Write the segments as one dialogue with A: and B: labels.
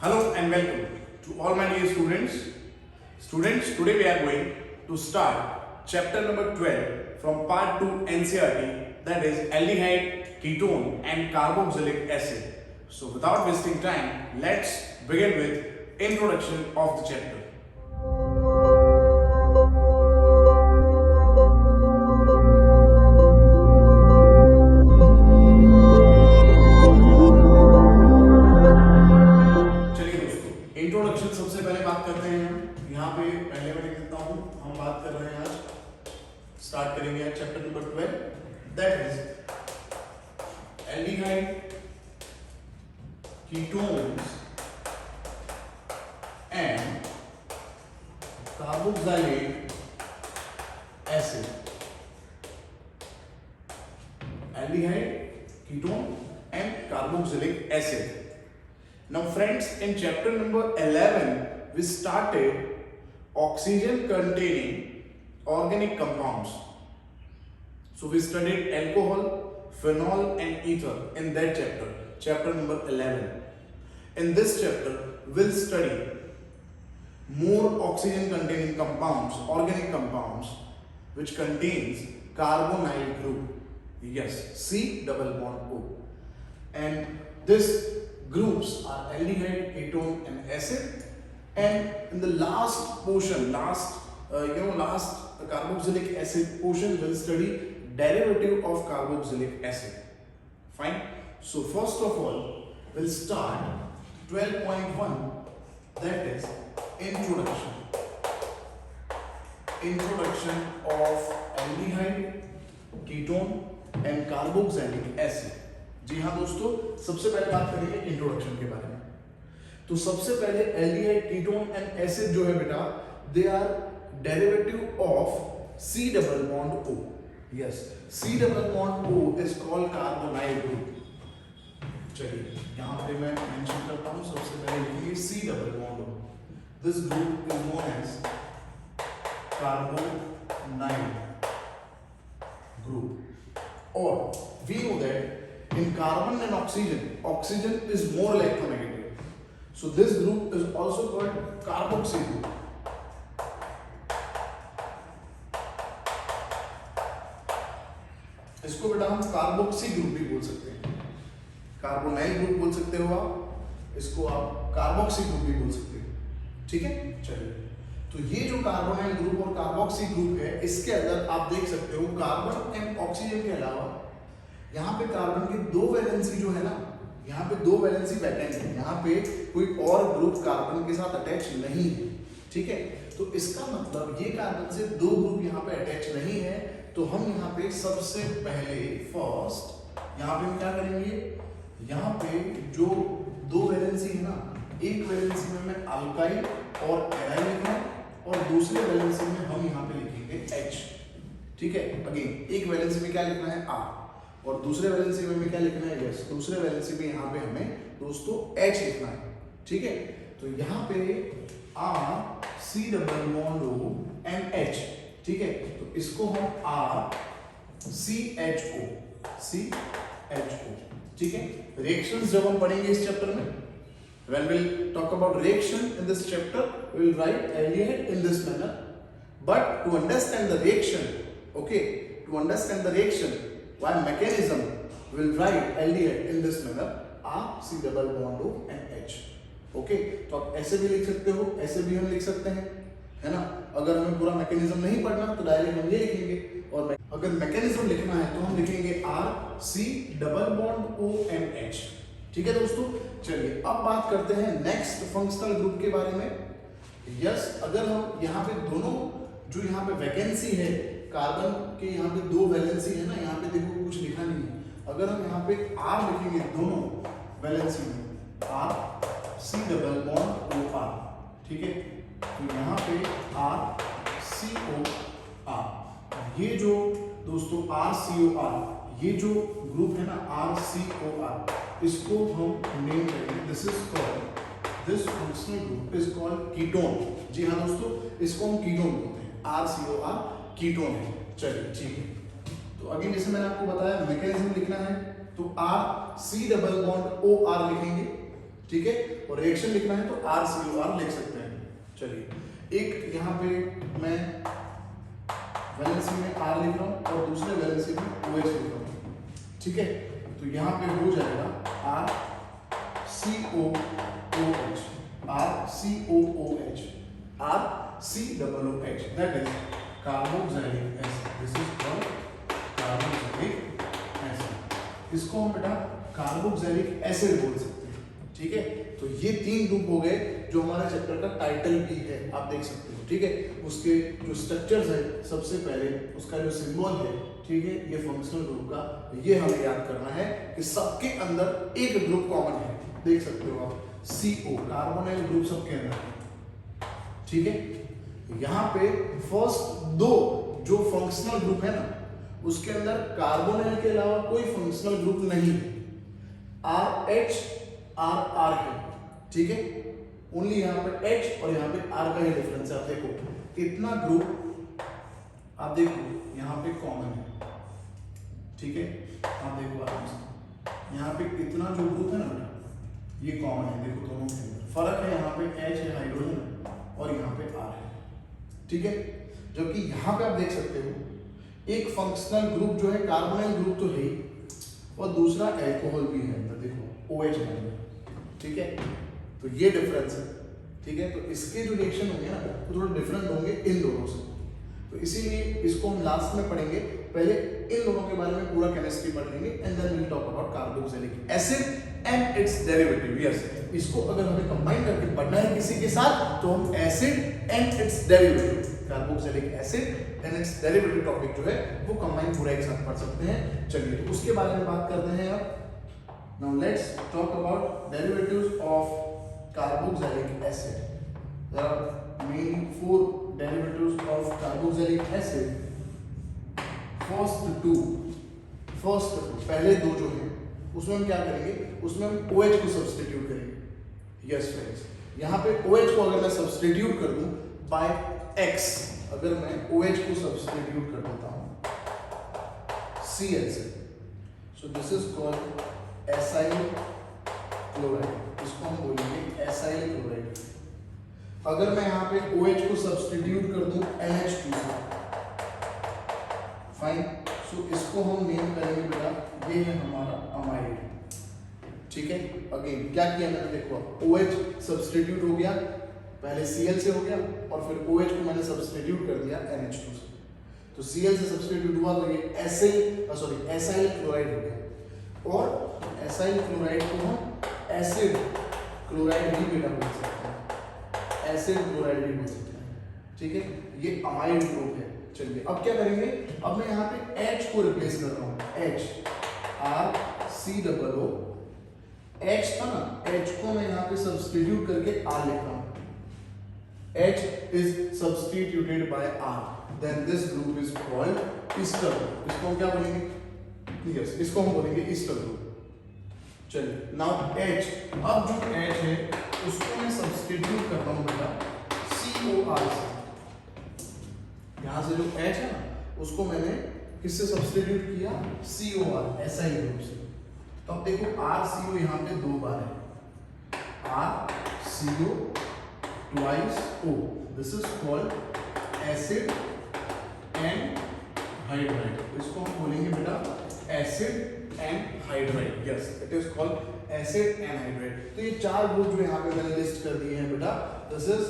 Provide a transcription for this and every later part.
A: Hello and welcome to all my dear students. Students, today we are going to start chapter number 12 from part 2 NCERT, that is aldehyde, ketone and carboxylic acid. So without wasting time, let's begin with introduction of the chapter. Introduction सबसे पहले बात करते हैं हम यहाँ पे पहले मैं लिख देता हूँ। हम बात कर रहे हैं आज स्टार्ट करेंगे chapter number 12, that is aldehyde, ketones and carboxylic acid. Aldehyde, ketone and carboxylic acid. Now friends, in chapter number 11 we started oxygen containing organic compounds. So we studied alcohol, phenol and ether in that chapter, chapter number 11. In this chapter we'll study more oxygen containing compounds, organic compounds, which contains carbonyl group. Yes, C double bond O. And this groups are aldehyde, ketone and acid. And in the last portion, last carboxylic acid portion, will study derivative of carboxylic acid. Fine. So first of all we'll start 12.1, that is introduction of aldehyde, ketone and carboxylic acid. जी हाँ दोस्तों, सबसे पहले बात करेंगे introduction के बारे में. तो सबसे पहले एल्डिहाइड, कीटोन एंड एसिड जो है बेटा, they are derivative of C double bond O. Yes, C double bond O is called carbonyl group. चलिए यहाँ पे मैं मेंशन करता हूँ. सबसे पहले लिखिए C double bond O. This group is known as carbonyl group. और we know that in carbon and oxygen is more electronegative. So this group is also called carboxy group. इसको बेटा हम कार्बोक्सी ग्रुप भी बोल सकते हैं. Carbonyl group बोल सकते हो आप, इसको आप कार्बोक्सी ग्रुप भी बोल सकते हो. ठीक है, चलिए. तो ये जो कार्बोनाइल ग्रुप और कार्बोक्सी ग्रुप है, इसके अंदर आप देख सकते हो कार्बन एंड ऑक्सीजन के अलावा यहाँ पे कार्बन की दो वैलेंसी जो है ना, यहाँ पे दो वैलेंसी वैकेंट है. यहाँ पे कोई और ग्रुप कार्बन के साथ अटैच नहीं है. ठीक है, तो इसका मतलब ये कार्बन से दो ग्रुप यहाँ पे अटैच नहीं है. तो हम यहाँ पे सबसे पहले फर्स्ट यहाँ पे हम क्या करेंगे, यहाँ पे जो दो वैलेंसी है ना, एक वैलेंसी में मैं अल्काइल और एराइल लिखना है और दूसरे वैलेंसी में हम यहाँ पे लिखेंगे H. ठीक है, अगेन एक वैलेंसी में क्या लिखना है R और दूसरे वैलेंसी में क्या लिखना है. यस, दूसरे वैलेंसी में यहाँ पे हमें दोस्तों H लिखना है. ठीक है, तो यहाँ पे R C double bond O and H. ठीक है, तो इसको हम R C H O. ठीक है, रिएक्शंस जब हम पढ़ेंगे इस चैप्टर में, when we'll talk about reaction in this chapter, we will write aldehyde in this manner. But to understand the reaction, by mechanism we will write aldehyde in this manner, R C double bond O and H. Okay, तो आप ऐसे भी लिख सकते हो, ऐसे भी हम लिख सकते हैं, है ना. अगर हमें पूरा मैकेनिज्म नहीं पढ़ना तो डायरेक्ट हम ये लिखेंगे. और अगर मैकेनिज्म लिखना है तो हम लिखेंगे R C double bond O and H. ठीक है दोस्तों, चलिए अब बात करते हैं नेक्स्ट फंक्शनल ग्रुप के बारे में. यस, अगर हम यहाँ पे दोनों जो यहाँ पे वैकेंसी है कार्बन के, यहाँ पे दो वैलेंसी है ना, यहाँ पे देखो कुछ लिखा नहीं है. अगर हम यहाँ पे R लिखेंगे दोनों वैलेंसी में, R C double bond O R. ठीक है, तो यहाँ पे R C O R. ये जो दोस्तों R C O R, ये जो ग्रुप है ना R C O R, इसको हम नेम करेंगे. This functional group is called ketone. जी हाँ दोस्तों, इसको हम कीटोन बोलते हैं. R C O R ketone है. चलिए ठीक है, तो अगेन जैसे मैंने आपको बताया मैकेनिज्म लिखना है तो R C double bond O R लिखेंगे. ठीक है। और रिएक्शन लिखना है तो RCOR लिख सकते हैं। चलिए एक यहाँ पे मैं वैलेंसी में R लिख रहा हूँ और दूसरे वैलेंसी में OH लिख रहा हूँ, ठीक है। तो यहाँ पे हो जाएगा RCOOH, RCOOH, RCOOH, that is carboxylic acid. This is called carboxylic acid. इसको हम बेटा कार्बोक्सिलिक एसिड बोल सकते हैं, ठीक है। तो ये 3 ग्रुप हो गए जो हमारे चैप्टर का टाइटल भी है, आप देख सकते हो, ठीक है। उसके जो स्ट्रक्चर्स है, सबसे पहले उसका जो सिंबल है, ठीक है, ये फंक्शनल ग्रुप का, ये हमें याद करना है कि सबके अंदर एक ग्रुप कॉमन है, देख सकते हो आप, CO, कार्बोनिल ग्रुप सबके अंदर है, ठीक है। यहाँ पे फर्स्ट 2 जो फंक्शनल ग्रुप है ना, उसके अंदर कार्बोनिल के अलावा कोई फंक्शनल ग्रुप नहीं है, RH R है, ठीक है। ओनली यहाँ पे H और यहाँ पे R का ही डिफरेंस है। आप देखो इतना ग्रुप, आप देखो यहाँ पे कॉमन है, ठीक है। आप देखो आराम से, यहाँ पे इतना जो ग्रुप है ना बेटा, ये कॉमन है, देखो दोनों के अंदर फर्क है, यहाँ पे H है हाइड्रोजन और यहाँ पे R है, ठीक है। जबकि यहाँ पे आप देख सकते हो एक फंक्शनल ग्रुप जो है कार्बोनिल ग्रुप तो है ही, और दूसरा एल्कोहल भी है अंदर, देखो OH है अंदर, ठीक है। तो ये डिफरेंस है, ठीक है। तो इसके जो रिएक्शन होंगे ना वो थोड़ा डिफरेंट होंगे इन दोनों से, तो इसीलिए इसको हम लास्ट में पढ़ेंगे। पहले इन दोनों के बारे में पूरा केमिस्ट्री पढ़ लेंगे and then we will talk about carboxylic acid and its derivative. Yes, इसको अगर हमें कंबाइन करके पढ़ना है किसी के साथ तो हम acid and its derivative, carboxylic acid and its derivative topic जो है वो कंबाइन पूरा एक साथ पढ़ सकते हैं। चलिए तो उसके बारे में बात करते हैं अब। Now let's talk about derivatives of carboxylic acid. There are mainly 4 derivatives of carboxylic acid. First पहले 2 जो हैं उसमें हम क्या करेंगे, उसमें हम OH को सब्सटीट्यूट करेंगे। यस फ्रेंड्स, यहाँ पे OH को अगर मैं सब्सटीट्यूट कर दूं बाय X, अगर मैं OH को सब्सटीट्यूट कर देता हूँ Cl से, so this is called acyl chloride, इसको हम बोलेंगे एसाइल क्लोराइड। अगर मैं यहाँ पे OH को सब्सटीट्यूट कर दूं NH2 से, फाइन, सो इसको हम नेम करेंगे बेटा, ये है हमारा अमाइड, ठीक है। अगेन क्या किया मैंने, देखो OH सब्सटीट्यूट हो गया, पहले Cl से हो गया और फिर OH को मैंने सब्सटीट्यूट कर दिया NH2 से, तो Cl से सब्सटीट्यूट हुआ तो ये एसाइल क्लोराइड हो गया। और एसाइल क्लोराइड को हम एसिड क्लोराइड भी बेटा बोल सकते हैं, एसिड क्लोराइड भी बोल सकते हैं, ठीक है। ये अमाइड ग्रुप है। चलिए अब क्या करेंगे, अब मैं यहाँ पे H को रिप्लेस कर रहा हूँ, H RCOO, H था ना, H को मैं यहाँ पे सब्सटीट्यूट करके R लिख रहा हूँ, H is substituted by R, then this group is called ester group। इसको हम क्या बोलेंगे, यस, इसको हम बोलेंगे ईस्टर ग्रुप। चलिए नाउ H, अब जो H है उसको मैं सब्सटीट्यूट करता हूँ बेटा COR से, यहाँ से जो H है ना उसको मैंने किससे सब्सटीट्यूट किया, COR, एसआई ग्रुप से। तो अब देखो RCO यहाँ पे 2 बार है, RCO twice O, this is called acid and hydride, इसको हम बोलेंगे बेटा acid and hydride. Yes, it is called acid and hydride. तो ये 4 ग्रुप जो यहाँ पे मैंने लिस्ट कर दिए हैं बेटा, this is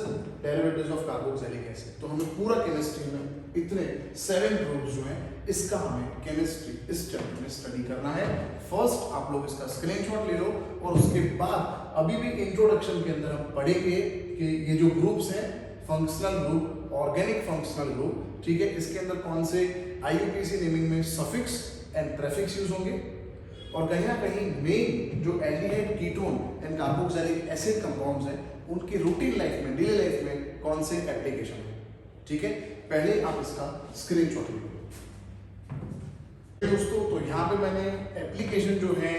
A: derivatives of carboxylic acid. तो हमें पूरा केमिस्ट्री में इतने 7 ग्रुप्स जो हैं इसका हमें केमिस्ट्री इस चैप्टर में स्टडी करना है। फर्स्ट आप लोग इसका स्क्रीनशॉट ले लो और उसके बाद अभी भी इंट्रोडक्शन के अंदर हम पढ़ेंगे कि ये जो ग्रुप्स हैं, functional group, organic functional group, ठीक है, इसके अंदर कौन से IUPAC नेमिंग में सफिक्स एंड प्रेफिक्स यूज होंगे, और कहीं ना कहीं मेन जो aldehyde, ketone and carboxylic acid compounds हैं उनकी रूटीन लाइफ में, डेली लाइफ में कौन से एप्लीकेशन है, ठीक है। पहले आप इसका स्क्रीनशॉट लो दोस्तों। तो यहाँ पे मैंने एप्लीकेशन जो है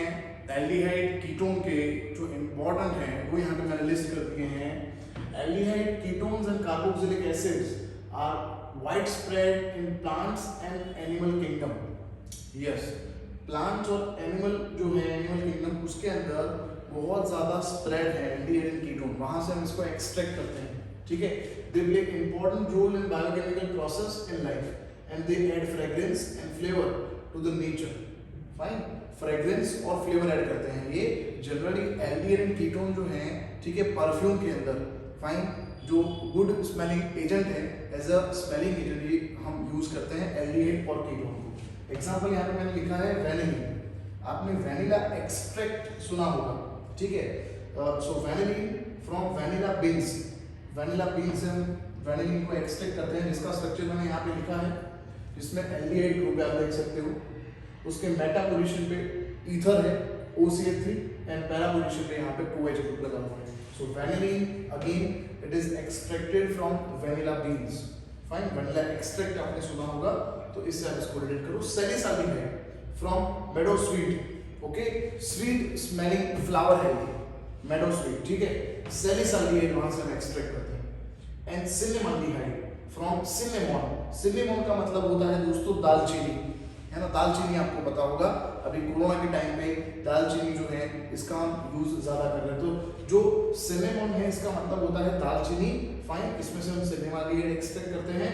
A: एल्डिहाइड कीटोन के जो इम्पोर्टेंट हैं वो यहाँ पे मैंने लिस्ट कर दिए हैं। Aldehyde ketones and carboxylic acids are widespread in plants and animal kingdom। yes, plants और एनिमल जो है, एनिमल किंगडम, उसके अंदर बहुत ज़्यादा स्प्रेड है एल्डिहाइड कीटोन, वहाँ से हम इसको एक्सट्रैक्ट करते हैं, ठीक है। They play important role in biochemical process in life and they add fragrance and flavour to the nature. Fine, fragrance और फ्लेवर ऐड करते हैं ये जनरली एल्डिहाइड कीटोन जो हैं, ठीक है, परफ्यूम के अंदर। फाइन, जो गुड स्मेलिंग एजेंट है, एज अ स्मेलिंग एजेंट ये हम यूज करते हैं एल्डिहाइड और कीटोन को। एग्जांपल यहाँ पे मैंने लिखा है वैनिलीन, आपने वैनिला एक्सट्रैक्ट सुना होगा, ठीक है। So vanillin from vanilla beans, vanilla beans से हम वैनिलीन को एक्सट्रैक्ट करते हैं, जिसका स्ट्रक्चर मैंने यहाँ पे लिखा है, जिसमें एल्डिहाइड ग्रुप है, आप देख सकते हो। उसके मेटा पोजीशन पे ईथर है OCH3 एंड पैरा पोजीशन पे यहाँ पे 2H ग्रुप लगा हुआ है। So vanillin again it is extracted from vanilla beans. Fine, vanilla extract आपने सुना होगा, तो इससे आप इसको रिलेट करो। Salicylin from meadow sweet, okay, sweet smelling flower है ये मेडो स्वीट, ठीक है। सैलिसाइलिन वहां से हम एक्सट्रैक्ट करते हैं। एंड सिनेमाल्डिहाइड फ्रॉम सिनेमॉन, सिनेमॉन का मतलब होता है दोस्तों दालचीनी, है ना। दालचीनी आपको पता होगा, अभी कोरोना के टाइम पे दालचीनी जो है इसका हम यूज ज्यादा कर रहे हैं, तो जो सिनेमॉन है इसका मतलब होता है दालचीनी। फाइन, इसमें से हम सिनेमाल्डिहाइड एक्सट्रैक्ट करते हैं।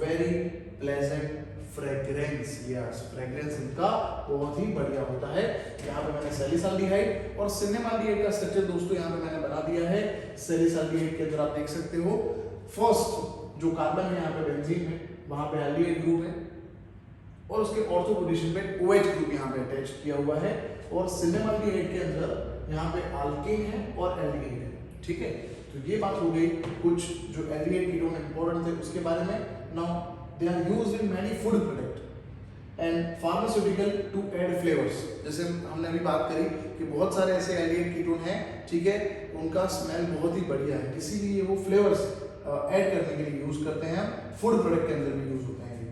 A: Very pleasant fragrance, yes, fragrance इनका बहुत ही बढ़िया होता है। यहाँ पे मैंने सैलिसाल्डिहाइड और सिनेमाल्डिहाइड का स्ट्रक्चर दोस्तों यहाँ पे मैंने बना दिया है। सैलिसाल्डिहाइड के अंदर आप देख सकते हो फर्स्ट जो कार्बन है यहाँ पे बेंजीन है, वहां पे एल्डिहाइड ग्रुप है और उसके ऑर्थो पोजीशन पे OH ग्रुप यहाँ पे अटैच किया हुआ है। और सिनेमाल्डिहाइड के अंदर यहाँ पे अल्केन है और एल्डिहाइड है, ठीक है। तो ये बात हो गई कुछ जो एल्डिहाइड कीटोन इंपॉर्टेंट थे उसके बारे में। Now they are used in many food product and pharmaceutical to add flavors। जैसे हमने अभी बात करी कि बहुत सारे ऐसे एल्डिहाइड कीटोन हैं, ठीक है, उनका स्मेल बहुत ही बढ़िया है, इसीलिए वो फ्लेवर्स ऐड करने के लिए यूज करते हैं, फूड प्रोडक्ट के अंदर भी यूज होते हैं।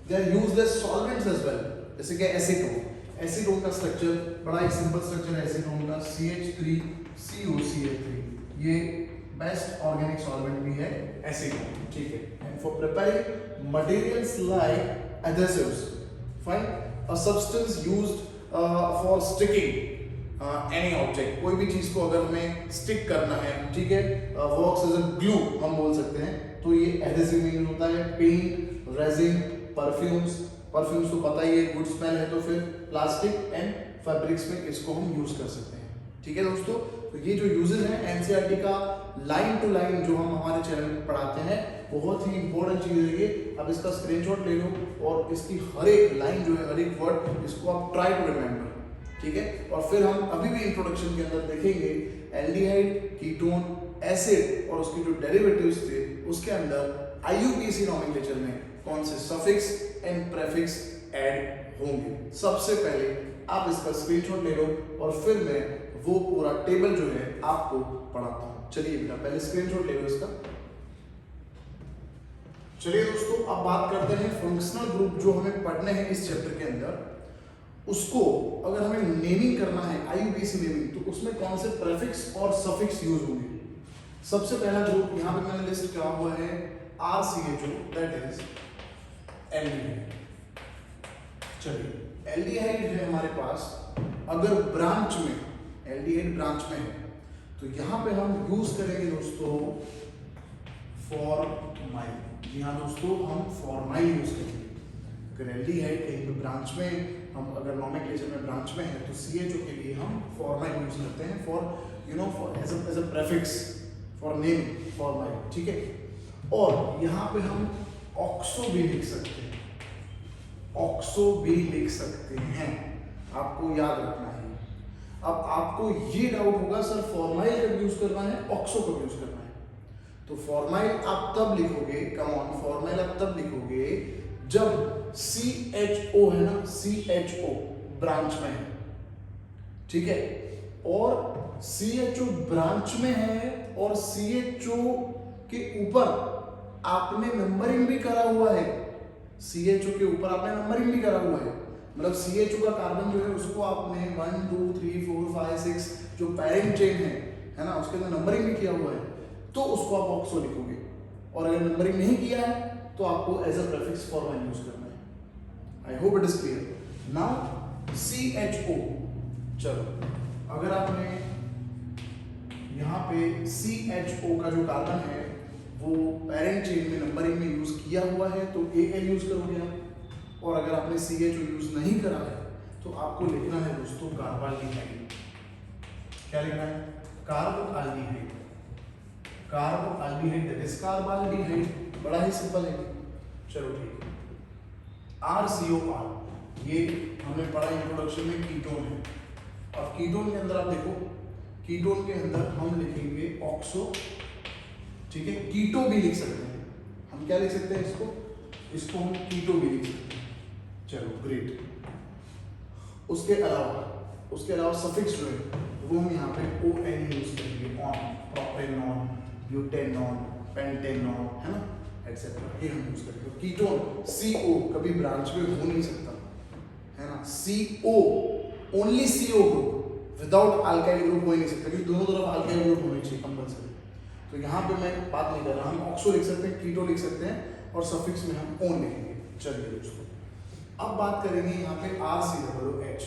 A: They are used as solvents as well, जैसे कि एसीटोन, एसीटोन का स्ट्रक्चर बड़ा ही सिंपल स्ट्रक्चर है एसीटोन का, CH3COCH3, ये बेस्ट ऑर्गेनिक सॉल्वेंट भी है एसीटोन, ठीक है। And for preparing materials like adhesives, fine, a substance used for sticking any object, कोई भी चीज को अगर हमें स्टिक करना है, ठीक है, works as a glue हम बोल सकते हैं, तो ये एडहेसिव मीन होता है। पेंट, रेजिन, परफ्यूम्स, परफ्यूम्स तो पता ही है गुड स्मेल है, तो फिर प्लास्टिक एंड फैब्रिक्स में इसको हम यूज कर सकते हैं, ठीक है दोस्तों। तो ये जो यूजेस हैं NCERT का लाइन टू लाइन जो हम हमारे चैनल पे पढ़ाते हैं, बहुत ही इंपॉर्टेंट चीज है ये। अब इसका स्क्रीनशॉट ले लो और इसकी हर एक लाइन जो है, हर एक वर्ड, इसको आप ट्राई टू रिमेंबर, ठीक है। और फिर हम अभी भी इंट्रोडक्शन के अंदर देखेंगे एल्डिहाइड, कीटोन, एसिड और उसके जो डेरिवेटिव्स थे उसके अंदर IUPAC नॉमेनक्लेचर में कौन से सफिक्स एंड प्रेफिक्स ऐड होंगे। सबसे पहले आप इसका स्क्रीनशॉट ले लो और फिर मैं वो पूरा टेबल जो है आपको पढ़ाता हूं। चलिए बेटा पहले स्क्रीनशॉट ले लो इसका। चलिए दोस्तों अब बात करते हैं फंक्शनल ग्रुप जो हमें पढ़ने हैं इस चैप्टर के अंदर, उसको अगर हमें नेमिंग करना है IUPAC नेमिंग, तो उसमें कौन से प्रेफिक्स और सफिक्स यूज होंगे। सबसे पहला ग्रुप यहाँ पे मैंने लिस्ट किया हुआ है RCHO, दैट इज एल्डिहाइड। चलिए एल्डिहाइड है हमारे पास, अगर ब्रांच में एल्डिहाइड ब्रांच में है तो यहाँ पे हम यूज करेंगे दोस्तों फॉर्माइल। जी हाँ दोस्तों, हम फॉर्माइल यूज करेंगे। अगर एल्डिहाइड कहीं पे ब्रांच में, हम अगर नॉमेनक्लेचर में ब्रांच में है तो CHO के लिए हम फॉर्माइल यूज करते हैं for for as a prefix for name formyl, ठीक है। और यहाँ पे हम ऑक्सो भी लिख सकते हैं, ऑक्सो भी लिख सकते हैं, आपको याद रखना है। अब आपको ये डाउट होगा सर फॉर्माइल कब यूज करना है, ऑक्सो कब यूज करना है। तो फॉर्माइल आप तब लिखोगे, कम ऑन, फॉर्माइल आप तब लिखोगे जब CHO है ना, CHO ब्रांच में है, ठीक है। और CHO ब्रांच में है और CHO के ऊपर आपने नंबरिंग भी करा हुआ है, CHO के ऊपर आपने नंबरिंग भी करा हुआ है, मतलब CHO का कार्बन जो है उसको आपने 1 2 3 4 5 6 जो पेरेंट चेन है ना, उसके अंदर नंबरिंग भी किया हुआ है, तो उसको आप ऑक्सो लिखोगे। और अगर नंबरिंग नहीं किया है तो आपको as a prefix formyl use करना है। I hope it is clear. Now CHO, चलो अगर आपने यहाँ पे CHO का जो कार्बन है वो पेरेंट चेन में नंबरिंग में यूज किया हुआ है तो AL यूज करोगे आप। और अगर आपने CHO यूज नहीं करा है तो आपको लिखना है दोस्तों कार्बाल्डिहाइड। क्या लिखना है? कार्बोल्डिहाइड। कार्बोल्डिहाइड दैट इज कार्बाल्डिहाइड। बड़ा ही सिंपल है। चलो ठीक है। RCOR ये हमने पढ़ा इंट्रोडक्शन में कीटोन है। अब कीटोन के अंदर आप देखो, कीटोन के अंदर हम लिखेंगे ऑक्सो, ठीक है। कीटो भी लिख सकते हैं हम। क्या लिख सकते हैं इसको? इसको हम कीटो भी लिख सकते हैं। चलो ग्रेट। उसके अलावा सफिक्स जो है वो हम यहाँ पे ON यूज करेंगे। ऑन, प्रोपेनॉन, ब्यूटेनॉन, पेंटेनॉन, है ना, एक्सेट्रा, ये हम यूज करेंगे। कीटोन CO कभी ब्रांच में हो नहीं सकता, है ना। CO only CO group, without alkyl group हो ही नहीं सकता, क्योंकि दोनों तरफ अल्काइल ग्रुप होने चाहिए कंपल्सरी। तो यहाँ पे मैं बात नहीं कर रहा, हम ऑक्सो लिख सकते हैं, कीटो लिख सकते हैं और सफिक्स में हम ओन लिखेंगे। चलिए दोस्तों अब बात करेंगे यहाँ पे RCOOH।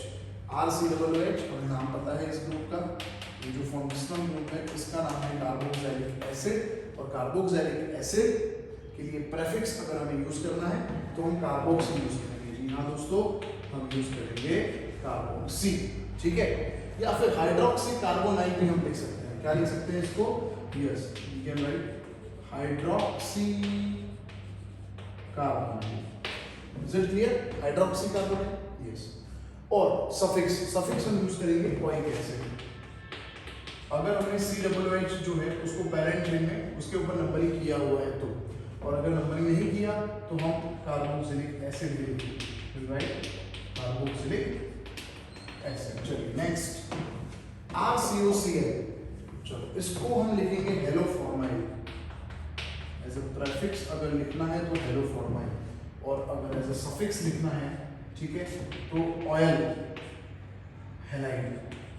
A: RCOOH हमें नाम पता है इस ग्रुप का। ये जो फंक्शनल ग्रुप है इसका नाम है कार्बोक्सिलिक एसिड। और कार्बोक्सिलिक एसिड के लिए प्रेफिक्स अगर हमें यूज करना है तो हम कार्बोक्सी यूज करेंगे। जी हाँ दोस्तों, हम यूज करेंगे कार्बोक्सी, ठीक है। या फिर हाइड्रोक्सी कार्बोनाइल भी हम लिख सकते हैं। क्या लिख सकते हैं इसको? Yes, you can write hydroxy carbonyl. Is it clear? Hydroxy carbonyl, yes. और सफिक्स हम यूज करेंगे ओइक एसिड। अगर हमने COOH जो है उसको पेरेंट चेन में उसके ऊपर नंबरिंग किया हुआ है तो, और अगर नंबरिंग नहीं किया तो हम कार्बोक्सिलिक एसिड भी लिखेंगे, राइट, कार्बोक्सिलिक एसिड। चलिए नेक्स्ट RCOCl। चलो इसको हम लिखेंगे हेलोफॉर्माइल। एज अ प्रेफिक्स अगर लिखना है तो हेलोफॉर्माइल, और अगर एज अ सफिक्स लिखना है, ठीक है, तो ऑयल हैलाइड।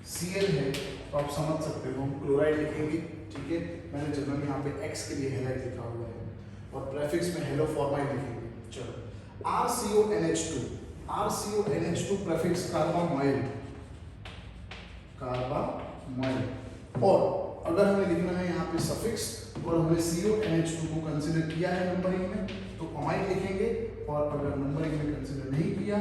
A: Cl है तो आप समझ सकते हो, हम क्लोराइड लिखेंगे, ठीक है। मैंने जनरल यहाँ पे X के लिए हैलाइड लिखा हुआ है, और प्रेफिक्स में हेलोफॉर्माइल लिखेंगे। चलो RCONH2। RCONH2 prefix कार्बामाइल। और अगर हमें लिखना है यहाँ पे सफिक्स और हमने CONH2 को कंसीडर किया है नंबरिंग में तो अमाइड लिखेंगे, और अगर नंबरिंग में कंसीडर नहीं किया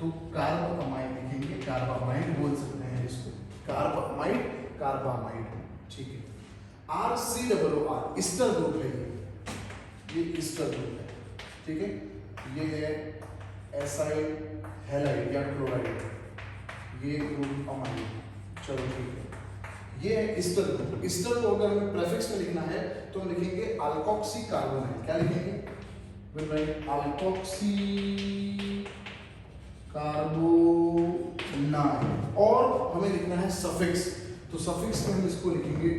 A: तो कार्बामाइड लिखेंगे। कार्बामाइड बोल सकते हैं इसको, कार्बामाइड, कार्बामाइड, ठीक है। RCOR ईस्टर ग्रुप है, ये ईस्टर ग्रुप है, ठीक है। ये है एसाइल हैलाइड या क्लोराइड, ये ग्रुप अमाइड। चलो ठीक है, ये है ईस्टर ग्रुप। ईस्टर को अगर हमें प्रेफिक्स में लिखना है तो हम लिखेंगे अल्कोक्सी कार्बोनाइल। क्या लिखेंगे? Will write alkoxy carbonyl. और हमें लिखना है सफिक्स, तो सफिक्स में हम इसको लिखेंगे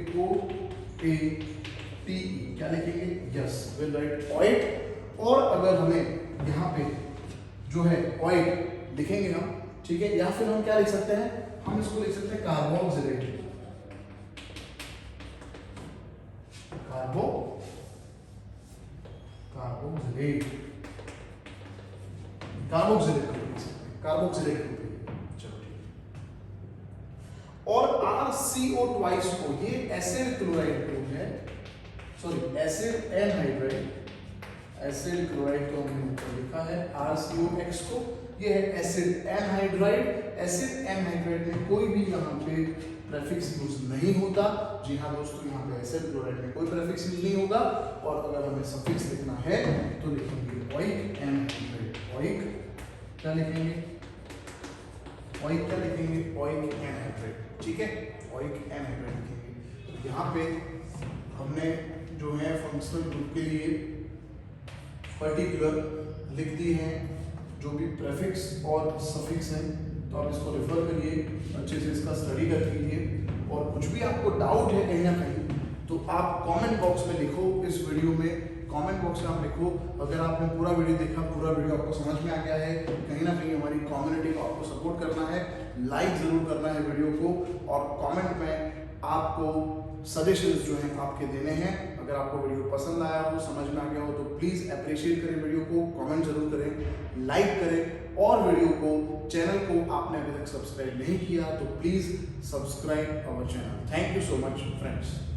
A: OATE। क्या लिखेंगे? यस, विल राइट ऑइट। और अगर हमें यहाँ पे जो है ऑइट लिखेंगे हम, ठीक है, या फिर हम क्या लिख सकते हैं? हम इसको लिख सकते हैं कार्बोक्सिलेट। कार्बोक्सिलेट। चलो और RCO ट्वाइस को, ये एसिड क्लोराइड ग्रुप है, sorry acid anhydride. Acid chloride को हमने ऊपर लिखा है, RCOX को, ये है एसिड एनहाइड्राइड। एसिड एनहाइड्राइड में कोई भी यहाँ पे प्रेफिक्स यूज नहीं होता। जी हाँ दोस्तों, यहाँ पे एसिड क्लोराइड में कोई प्रेफिक्स यूज नहीं होगा। और अगर हमें सफिक्स लिखना है तो लिखेंगे ओइक एनहाइड्राइड। ओइक क्या लिखेंगे? ओइक क्या लिखेंगे? ओइक एनहाइड्राइड, ठीक है, ओइक एनहाइड्राइड लिखेंगे। यहाँ पे हमने जो है फंक्शनल ग्रुप के लिए पर्टिकुलर लिख दी है जो भी प्रेफिक्स और सफिक्स हैं, तो आप इसको रेफर करिए, अच्छे से इसका स्टडी कर लीजिए। और कुछ भी आपको डाउट है कहीं ना कहीं तो आप कमेंट बॉक्स में लिखो। इस वीडियो में कमेंट बॉक्स में आप लिखो। अगर आपने पूरा वीडियो देखा, पूरा वीडियो आपको समझ में आ गया है, कहीं ना कहीं हमारी कम्युनिटी को आपको सपोर्ट करना है, लाइक जरूर करना है वीडियो को, और कमेंट में आपको सजेशंस जो हैं आपके देने हैं। अगर आपको वीडियो पसंद आया हो, समझ में आ गया हो, तो प्लीज़ अप्रिशिएट करें वीडियो को, कमेंट जरूर करें, लाइक करें, और वीडियो को, चैनल को आपने अभी तक सब्सक्राइब नहीं किया तो please subscribe our channel. Thank you so much friends.